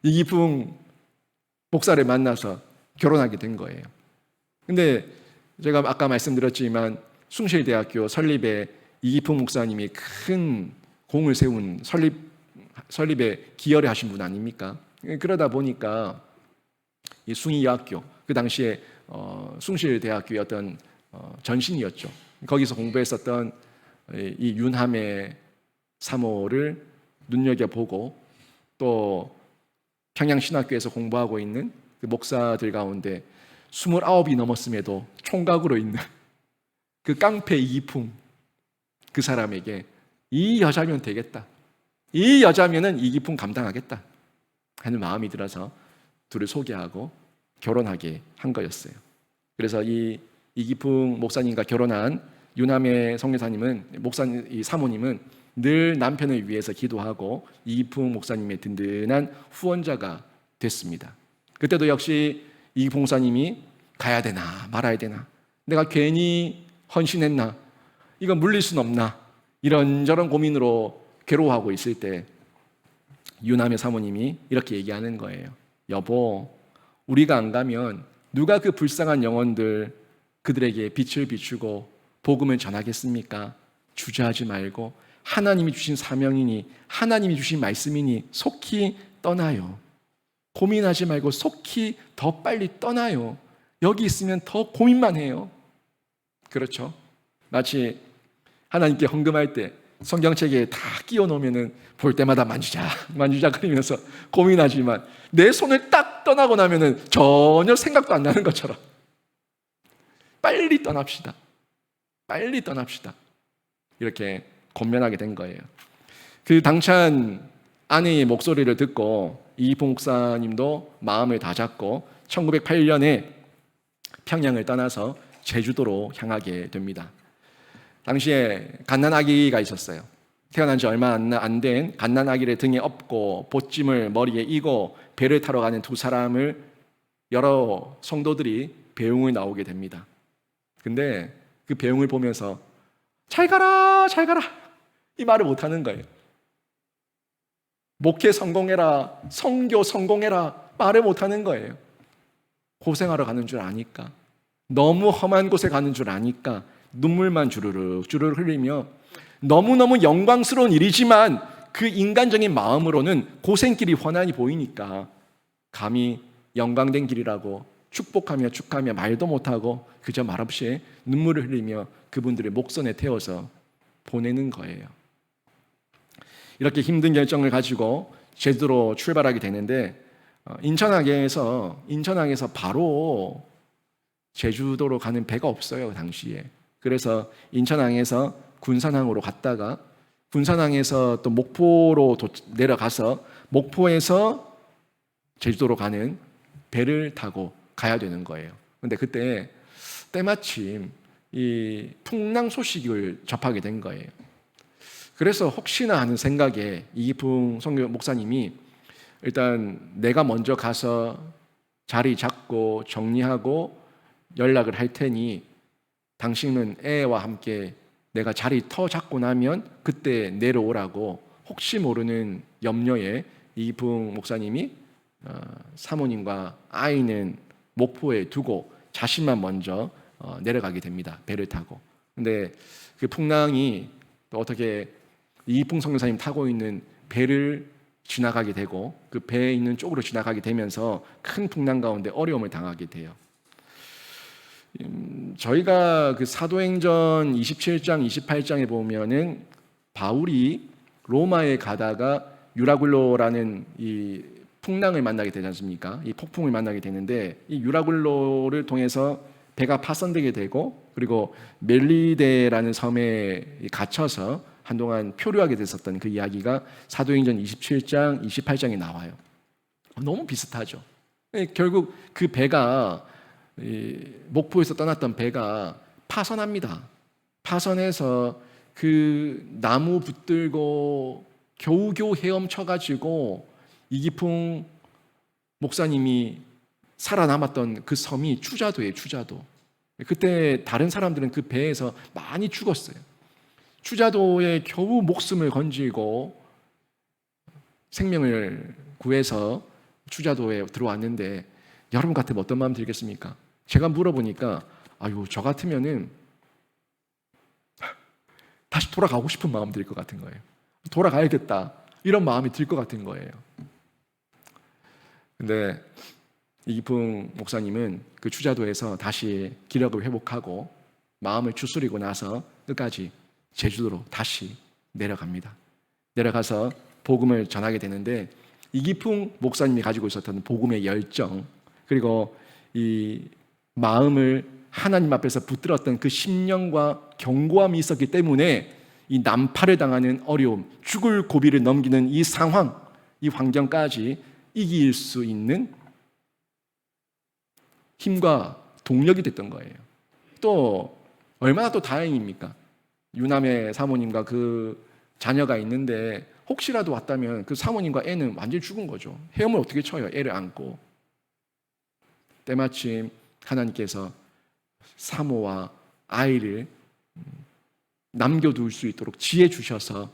이기풍 목사를 만나서 결혼하게 된 거예요. 근데 제가 아까 말씀드렸지만 숭실대학교 설립에 이기풍 목사님이 큰 공을 세운 설립에 기여를 하신 분 아닙니까? 그러다 보니까 이 숭이여학교, 그 당시에 숭실대학교의 어떤 전신이었죠. 거기서 공부했었던 이 윤함의 사모를 눈여겨보고 또 평양신학교에서 공부하고 있는 그 목사들 가운데 29이 넘었음에도 총각으로 있는 그 깡패 이기풍, 그 사람에게 이 여자면 되겠다, 이 여자면은 이기풍 감당하겠다 하는 마음이 들어서 둘을 소개하고 결혼하게 한 거였어요. 그래서 이 이기풍 목사님과 결혼한 유남의 성교사님은, 이 사모님은 늘 남편을 위해서 기도하고 이기풍 목사님의 든든한 후원자가 됐습니다. 그때도 역시 이기풍 목사님이 가야 되나 말아야 되나, 내가 괜히 헌신했나, 이거 물릴 순 없나, 이런저런 고민으로 괴로워하고 있을 때 유남의 사모님이 이렇게 얘기하는 거예요. 여보, 우리가 안 가면 누가 그 불쌍한 영혼들, 그들에게 빛을 비추고 복음을 전하겠습니까? 주저하지 말고 하나님이 주신 사명이니 하나님이 주신 말씀이니 속히 떠나요. 고민하지 말고 속히 더 빨리 떠나요. 여기 있으면 더 고민만 해요. 그렇죠? 마치 하나님께 헌금할 때 성경책에 다 끼워 놓으면 볼 때마다 만주자 그러면서 고민하지만 내 손을 딱 떠나고 나면 전혀 생각도 안 나는 것처럼 빨리 떠납시다. 빨리 떠납시다. 이렇게 권면하게 된 거예요. 그 당찬 아내의 목소리를 듣고 이기풍 목사님도 마음을 다잡고 1908년에 평양을 떠나서 제주도로 향하게 됩니다. 당시에 갓난아기가 있었어요. 태어난 지 얼마 안 된 갓난아기를 등에 업고 보찜을 머리에 이고 배를 타러 가는 두 사람을 여러 성도들이 배웅을 나오게 됩니다. 근데 그 배웅을 보면서 잘 가라, 잘 가라 이 말을 못하는 거예요. 목회 성공해라, 선교 성공해라 말을 못하는 거예요. 고생하러 가는 줄 아니까, 너무 험한 곳에 가는 줄 아니까 눈물만 주르륵 흘리며 너무너무 영광스러운 일이지만 그 인간적인 마음으로는 고생길이 훤하니 보이니까 감히 영광된 길이라고 축복하며 축하하며 말도 못하고 그저 말없이 눈물을 흘리며 그분들의 목선에 태워서 보내는 거예요. 이렇게 힘든 결정을 가지고 제주도로 출발하게 되는데 인천항에서 바로 제주도로 가는 배가 없어요, 당시에. 그래서 인천항에서 군산항으로 갔다가 군산항에서 또 목포로 내려가서 목포에서 제주도로 가는 배를 타고 가야 되는 거예요. 근데 그때 때마침 이 풍랑 소식을 접하게 된 거예요. 그래서 혹시나 하는 생각에 이기풍 선교 목사님이 일단 내가 먼저 가서 자리 잡고 정리하고 연락을 할 테니 당신은 애와 함께 내가 자리 터 잡고 나면 그때 내려오라고 혹시 모르는 염려에 이기풍 목사님이 사모님과 아이는 목포에 두고 자신만 먼저 내려가게 됩니다. 배를 타고. 근데 그 풍랑이 또 어떻게 이기풍 선교사님 타고 있는 배를 지나가게 되고 그 배에 있는 쪽으로 지나가게 되면서 큰 풍랑 가운데 어려움을 당하게 돼요. 저희가 그 사도행전 27장, 28장에 보면은 바울이 로마에 가다가 유라굴로라는 이 풍랑을 만나게 되지 않습니까? 이 폭풍을 만나게 되는데 이 유라굴로를 통해서 배가 파손되게 되고 그리고 멜리데라는 섬에 갇혀서 한동안 표류하게 됐었던 그 이야기가 사도행전 27장, 28장에 나와요. 너무 비슷하죠. 결국 그 배가 목포에서 떠났던 배가 파손합니다. 파손해서 그 나무 붙들고 겨우겨우 헤엄쳐가지고 이기풍 목사님이 살아남았던 그 섬이 추자도예요. 추자도. 그때 다른 사람들은 그 배에서 많이 죽었어요. 추자도에 겨우 목숨을 건지고 생명을 구해서 추자도에 들어왔는데, 여러분 같으면 어떤 마음 들겠습니까? 제가 물어보니까 아유, 저 같으면은 다시 돌아가고 싶은 마음 들 것 같은 거예요. 돌아가야겠다, 이런 마음이 들 것 같은 거예요. 근데 이기풍 목사님은 그 추자도에서 다시 기력을 회복하고 마음을 추스리고 나서 끝까지 제주도로 다시 내려갑니다. 내려가서 복음을 전하게 되는데, 이기풍 목사님이 가지고 있었던 복음의 열정, 그리고 이 마음을 하나님 앞에서 붙들었던 그 심령과 견고함이 있었기 때문에 이 난파를 당하는 어려움, 죽을 고비를 넘기는 이 상황, 이 환경까지 이길 수 있는 힘과 동력이 됐던 거예요. 또 얼마나 또 다행입니까? 유남의 사모님과 그 자녀가 있는데 혹시라도 왔다면 그 사모님과 애는 완전히 죽은 거죠. 헤엄을 어떻게 쳐요? 애를 안고. 때마침 하나님께서 사모와 아이를 남겨둘 수 있도록 지혜 주셔서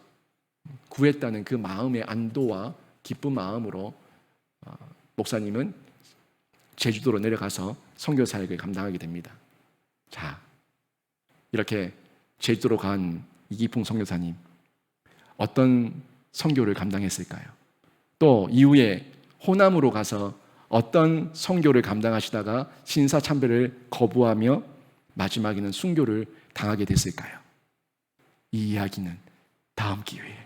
구했다는 그 마음의 안도와 기쁜 마음으로 목사님은 제주도로 내려가서 선교 사역을 감당하게 됩니다. 자, 이렇게 제주도로 간 이기풍 선교사님, 어떤 선교를 감당했을까요? 또 이후에 호남으로 가서 어떤 선교를 감당하시다가 신사참배를 거부하며 마지막에는 순교를 당하게 됐을까요? 이 이야기는 다음 기회에.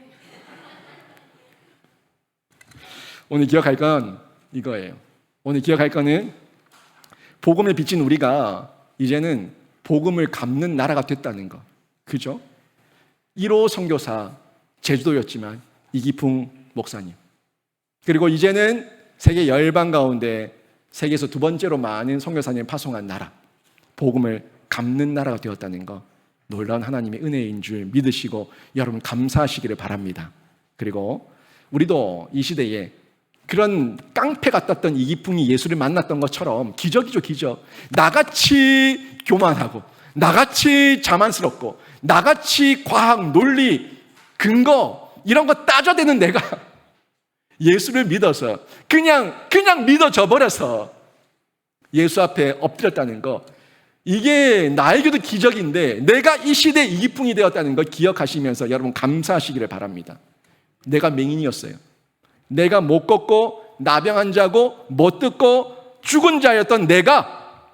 오늘 기억할 건 이거예요. 오늘 기억할 거는 복음을 비친 우리가 이제는 복음을 갚는 나라가 됐다는 거. 그죠? 1호 선교사 제주도였지만 이기풍 목사님, 그리고 이제는 세계 열방 가운데 세계에서 두 번째로 많은 선교사님을 파송한 나라, 복음을 갚는 나라가 되었다는 거, 놀라운 하나님의 은혜인 줄 믿으시고 여러분 감사하시기를 바랍니다. 그리고 우리도 이 시대에 그런 깡패 같았던 이기풍이 예수를 만났던 것처럼 기적이죠, 기적. 나같이 교만하고 나같이 자만스럽고 나같이 과학, 논리, 근거 이런 거 따져대는 내가 예수를 믿어서 그냥 믿어져 버려서 예수 앞에 엎드렸다는 거, 이게 나에게도 기적인데 내가 이 시대의 이기풍이 되었다는 걸 기억하시면서 여러분 감사하시기를 바랍니다. 내가 맹인이었어요. 내가 못 걷고 나병 환자고 못 듣고 죽은 자였던 내가,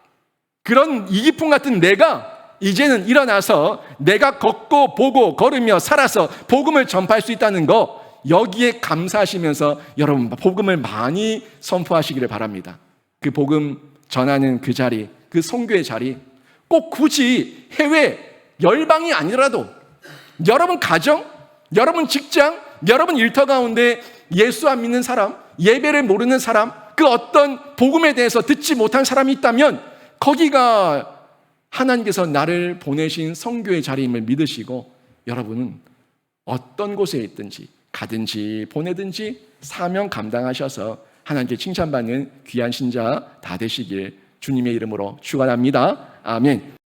그런 이기풍 같은 내가 이제는 일어나서 내가 걷고 보고 걸으며 살아서 복음을 전파할 수 있다는 거, 여기에 감사하시면서 여러분 복음을 많이 선포하시기를 바랍니다. 그 복음 전하는 그 자리, 그 선교의 자리, 꼭 굳이 해외 열방이 아니라도 여러분 가정, 여러분 직장, 여러분 일터 가운데 예수 안 믿는 사람, 예배를 모르는 사람, 그 어떤 복음에 대해서 듣지 못한 사람이 있다면 거기가 하나님께서 나를 보내신 선교의 자리임을 믿으시고 여러분은 어떤 곳에 있든지 가든지 보내든지 사명 감당하셔서 하나님께 칭찬받는 귀한 신자 다 되시길 주님의 이름으로 축원합니다. 아멘.